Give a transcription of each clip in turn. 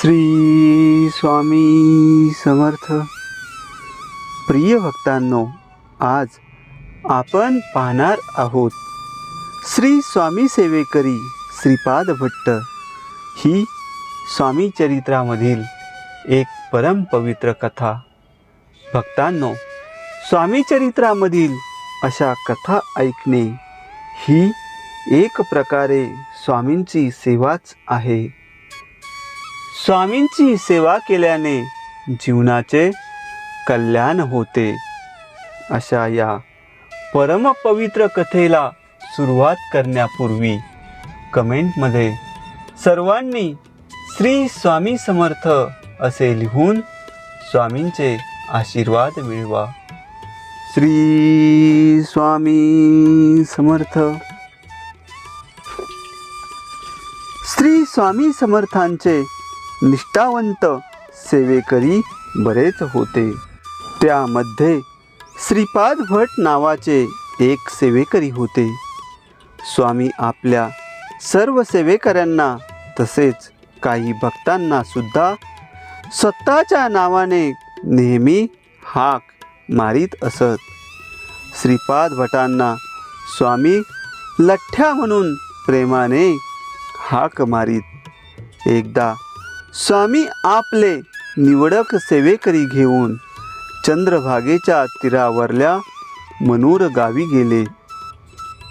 श्री स्वामी समर्थ. प्रिय भक्तांनो, आज आपण पाहणार आहोत श्री स्वामी सेवेकरी श्रीपाद भट्ट ही स्वामी चरित्रामधील एक परम पवित्र कथा. भक्तांनो, स्वामी चरित्रामधील अशा कथा ऐकणे ही एक प्रकारे स्वामींची सेवाच आहे. स्वामींची सेवा केल्याने जीवनाचे कल्याण होते. अशा या परमपवित्र कथेला सुरुवात करण्यापूर्वी कमेंटमध्ये सर्वांनी श्री स्वामी समर्थ असे लिहून स्वामींचे आशीर्वाद मिळवा. श्री स्वामी समर्थ. श्री स्वामी समर्थांचे निष्ठावंत सेवेकरी बरेच होते. त्यामध्ये श्रीपाद भट नावाचे एक सेवेकरी होते. स्वामी आपल्या सर्व सेवेकऱ्यांना तसेच काही भक्तांना सुद्धा स्वतःच्या नावाने नेहमी हाक मारीत असत. श्रीपाद भटांना स्वामी लठ्ठ्या म्हणून प्रेमाने हाक मारीत. एकदा स्वामी आपले निवडक सेवेकरी घेऊन चंद्रभागेच्या तीरावरल्या मनूर गावी गेले.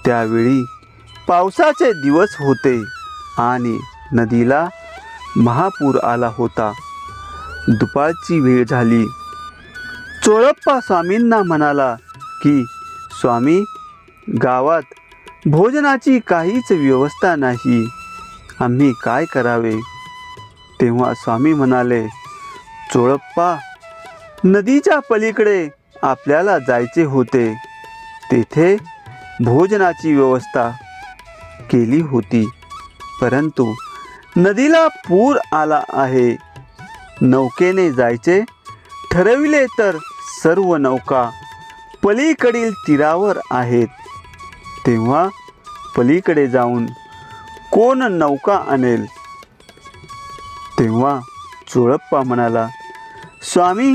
त्यावेळी पावसाचे दिवस होते आणि नदीला महापूर आला होता. दुपारची वेळ झाली. चोळप्पा स्वामींना म्हणाला की स्वामी, गावात भोजनाची काहीच व्यवस्था नाही, आम्ही काय करावे? तेव्हा स्वामी म्हणाले, चोळप्पा, नदीच्या पलीकडे आपल्याला जायचे होते. तेथे भोजनाची व्यवस्था केली होती, परंतु नदीला पूर आला आहे. नौकेने जायचे ठरविले तर सर्व नौका पलीकडील तीरावर आहेत. तेव्हा पलीकडे जाऊन कोण नौका आणेल? तेव्हा चोळप्पा म्हणाला, स्वामी,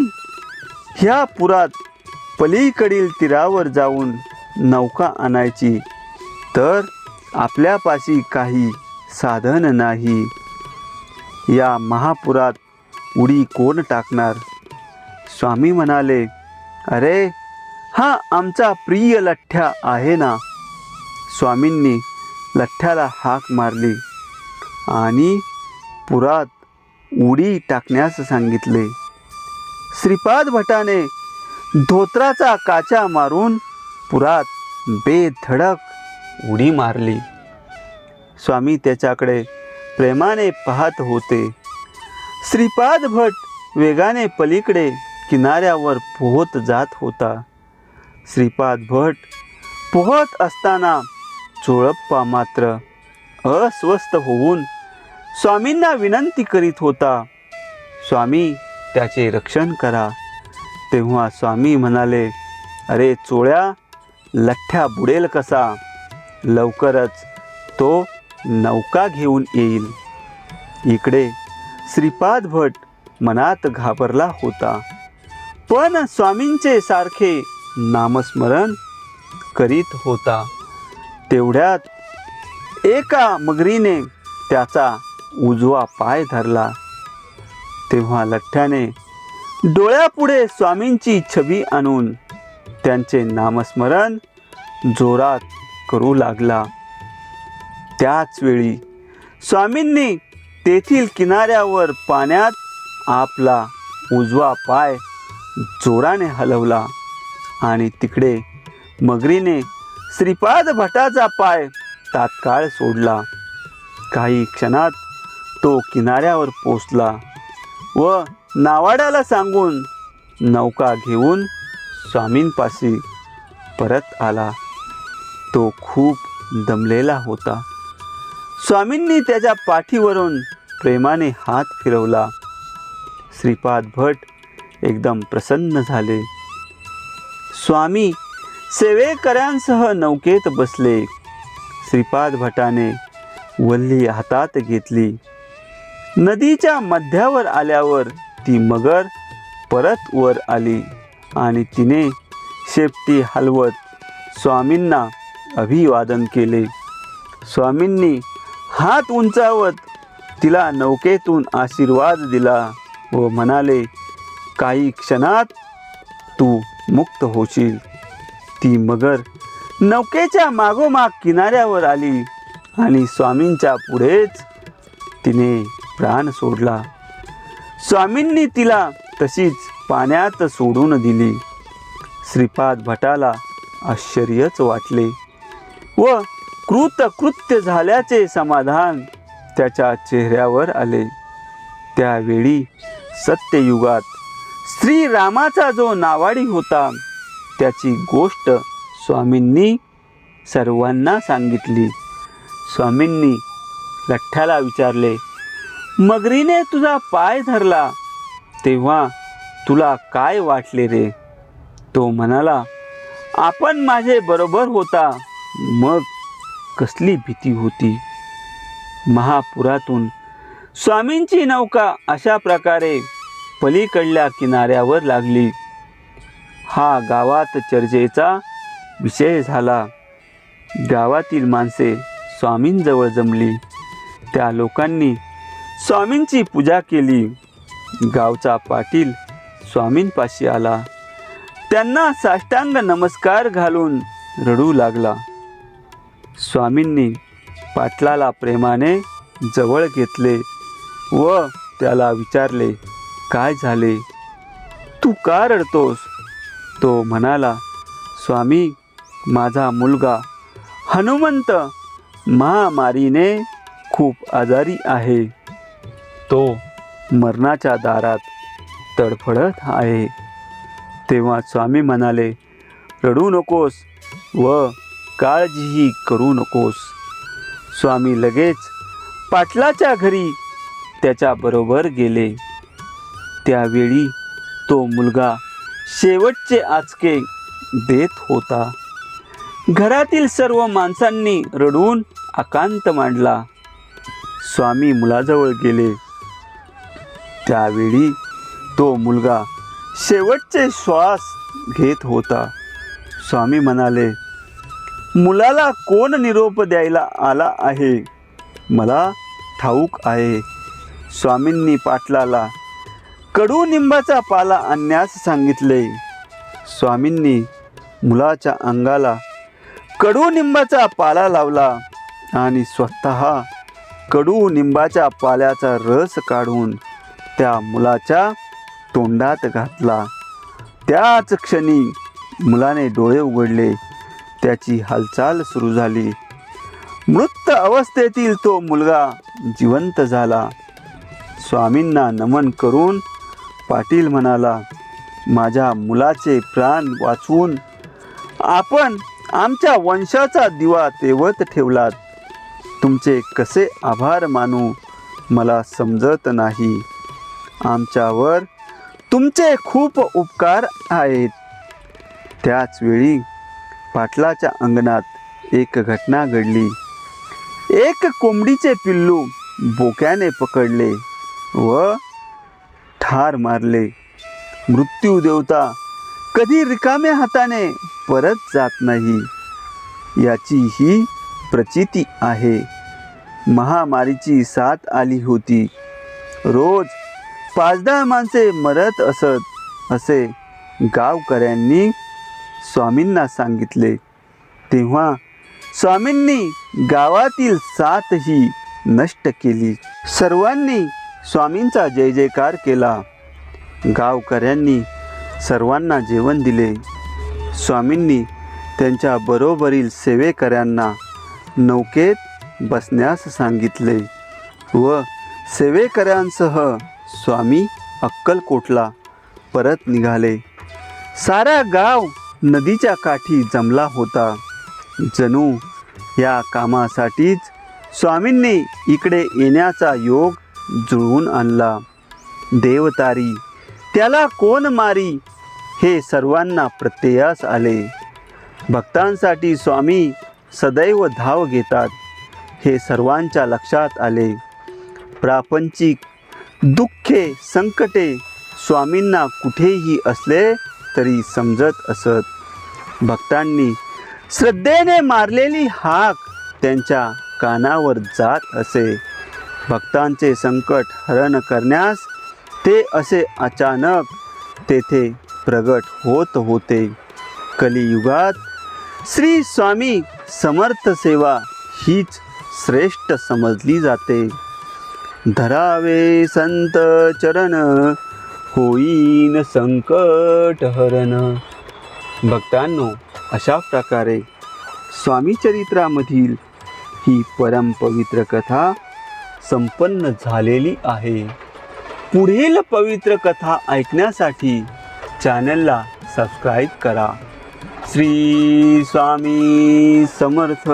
ह्या पुरात पलीकडील तीरावर जाऊन नौका आणायची तर आपल्यापाशी काही साधन नाही. या महापुरात उडी कोण टाकणार? स्वामी म्हणाले, अरे, हा आमचा प्रिय लठ्ठ्या आहे ना. स्वामींनी लठ्ठ्याला हाक मारली आणि पुरात उडी टाकण्यास सांगितले. श्रीपाद भटाने धोत्राचा काचा मारून पुरात बेधडक उडी मारली. स्वामी त्याच्याकडे प्रेमाने पाहत होते. श्रीपाद भट वेगाने पलीकडे किनाऱ्यावर पोहत जात होता. श्रीपाद भट पोहत असताना चोळप्पा मात्र अस्वस्थ होऊन स्वामींना विनंती करीत होता, स्वामी, त्याचे रक्षण करा. तेव्हा स्वामी म्हणाले, अरे चोळ्या, लठ्ठ्या बुडेल कसा? लवकरच तो नौका घेऊन येईल. इकडे श्रीपाद भट मनात घाबरला होता, पण स्वामींचे सारखे नामस्मरण करीत होता. तेवढ्यात एका मगरीने त्याचा उजवा पाय धरला. तेव्हा लठ्ठ्याने डोळ्यापुढे स्वामींची छबी आणून त्यांचे नामस्मरण जोरात करू लागला. त्याच वेळी स्वामींनी तेथील किनाऱ्यावर पाण्यात आपला उजवा पाय जोराने हलवला आणि तिकडे मगरीने श्रीपाद भटाचा पाय तात्काळ सोडला. काही क्षणात तो किनाऱ्यावर पोचला व नावाड्याला सांगून नौका घेऊन स्वामींपाशी परत आला. तो खूप दमलेला होता. स्वामींनी त्याच्या पाठीवरून प्रेमाने हात फिरवला. श्रीपाद भट एकदम प्रसन्न झाले. स्वामी सेवेकऱ्यांसह नौकेत बसले. श्रीपाद भटाने वल्ली हातात घेतली. नदीच्या मध्यावर आल्यावर ती मगर परत वर आली आणि तिने शेपटी हलवत स्वामींना अभिवादन केले. स्वामींनी हात उंचावत तिला नौकेतून आशीर्वाद दिला व म्हणाले, काही क्षणात तू मुक्त होशील. ती मगर नौकेच्या मागोमाग किनाऱ्यावर आली आणि स्वामींच्या पुढेच तिने प्राण सोडला. स्वामींनी तिला तशीच पाण्यात सोडून दिली. श्रीपाद भटाला आश्चर्यच वाटले व कृतकृत्य झाल्याचे समाधान त्याच्या चेहऱ्यावर आले. त्यावेळी सत्ययुगात श्रीरामाचा जो नावाडी होता त्याची गोष्ट स्वामींनी सर्वांना सांगितली. स्वामींनी लठ्ठ्याला विचारले, मगरीने तुझा पाय धरला तेव्हा तुला काय वाटले रे? तो म्हणाला, आपण माझे बरोबर होता, मग कसली भीती होती. महापुरातून स्वामींची नौका अशा प्रकारे पलीकडल्या किनाऱ्यावर लागली. हा गावात चर्चेचा विषय झाला. गावातील माणसे स्वामींजवळ जमली. त्या लोकांनी स्वामींची पूजा केली. गावचा पाटील स्वामींपाशी आला. त्यांना साष्टांग नमस्कार घालून रडू लागला. स्वामींनी पाटलाला प्रेमाने जवळ घेतले व त्याला विचारले, काय झाले? तू का रडतोस? तो म्हणाला, स्वामी, माझा मुलगा हनुमंत महामारीने खूप आजारी आहे. तो मरणाच्या दारात तडफडत आहे. तेव्हा स्वामी म्हणाले, रडू नकोस व काळजीही करू नकोस. स्वामी लगेच पाटलाच्या घरी त्याच्याबरोबर गेले. त्यावेळी तो मुलगा शेवटचे आचके देत होता. घरातील सर्व माणसांनी रडून आकांत मांडला. स्वामी मुलाजवळ गेले. त्यावेळी तो मुलगा शेवटचे श्वास घेत होता. स्वामी म्हणाले, मुलाला कोण निरोप द्यायला आला आहे? मला ठाऊक आहे. स्वामींनी पाटलाला कडुनिंबाचा पाला आणण्यास सांगितले. स्वामींनी मुलाच्या अंगाला कडुनिंबाचा पाला लावला आणि स्वतः कडुनिंबाच्या पाल्याचा रस काढून त्या मुलाच्या तोंडात घातला. त्याच क्षणी मुलाने डोळे उघडले. त्याची हालचाल सुरू झाली. मृत अवस्थेतील तो मुलगा जिवंत झाला. स्वामींना नमन करून पाटील म्हणाला, माझ्या मुलाचे प्राण वाचवून आपण आमच्या वंशाचा दिवा तेवत ठेवलात. तुमचे कसे आभार मानू मला समजत नाही. आमच्यावर तुमचे खूप उपकार आहेत. त्याच वेळी पाटलाच्या अंगणात एक घटना घडली. एक कोंबडीचे पिल्लू बोक्याने पकडले व ठार मारले. मृत्यू देवता कधी रिकाम्या हाताने परत जात नाही याची ही प्रचिती आहे. महामारीची साथ आली होती. रोज 5-10 माणसे मरत असत असे गावकऱ्यांनी स्वामींना सांगितले. तेव्हा स्वामींनी गावातील साथही नष्ट केली. सर्वांनी स्वामींचा जय जयकार केला. गावकऱ्यांनी सर्वांना जेवण दिले. स्वामींनी त्यांच्या बरोबरील सेवेकऱ्यांना नौकेत बसण्यास सांगितले व सेवेकऱ्यांसह स्वामी अक्कलकोटला परत निघाले. सारा गाव नदीच्या काठी जमला होता. जणू या कामासाठीच स्वामींनी इकडे येण्याचा योग जुळवून आणला. देवतारी त्याला कोण मारी हे सर्वांना प्रत्ययास आले. भक्तांसाठी स्वामी सदैव धाव घेतात हे सर्वांच्या लक्षात आले. प्रापंचिक दुःखे संकटे स्वामींना कुठेही असले तरी समजत असत. भक्तांनी श्रद्धेने मारलेली हाक त्यांच्या कानावर जात असे. भक्तांचे संकट हरण करण्यास ते असे अचानक तेथे प्रगट होत होते. कलियुगात श्री स्वामी समर्थ सेवा हीच श्रेष्ठ समजली जाते. धरावे संत चरण होईन संकट हरण. भक्तांनो, अशा प्रकारे स्वामी चरित्रामधील ही परमपवित्र कथा संपन्न झालेली आहे. पुढील पवित्र कथा ऐकण्यासाठी चॅनलला सबस्क्राईब करा. श्री स्वामी समर्थ.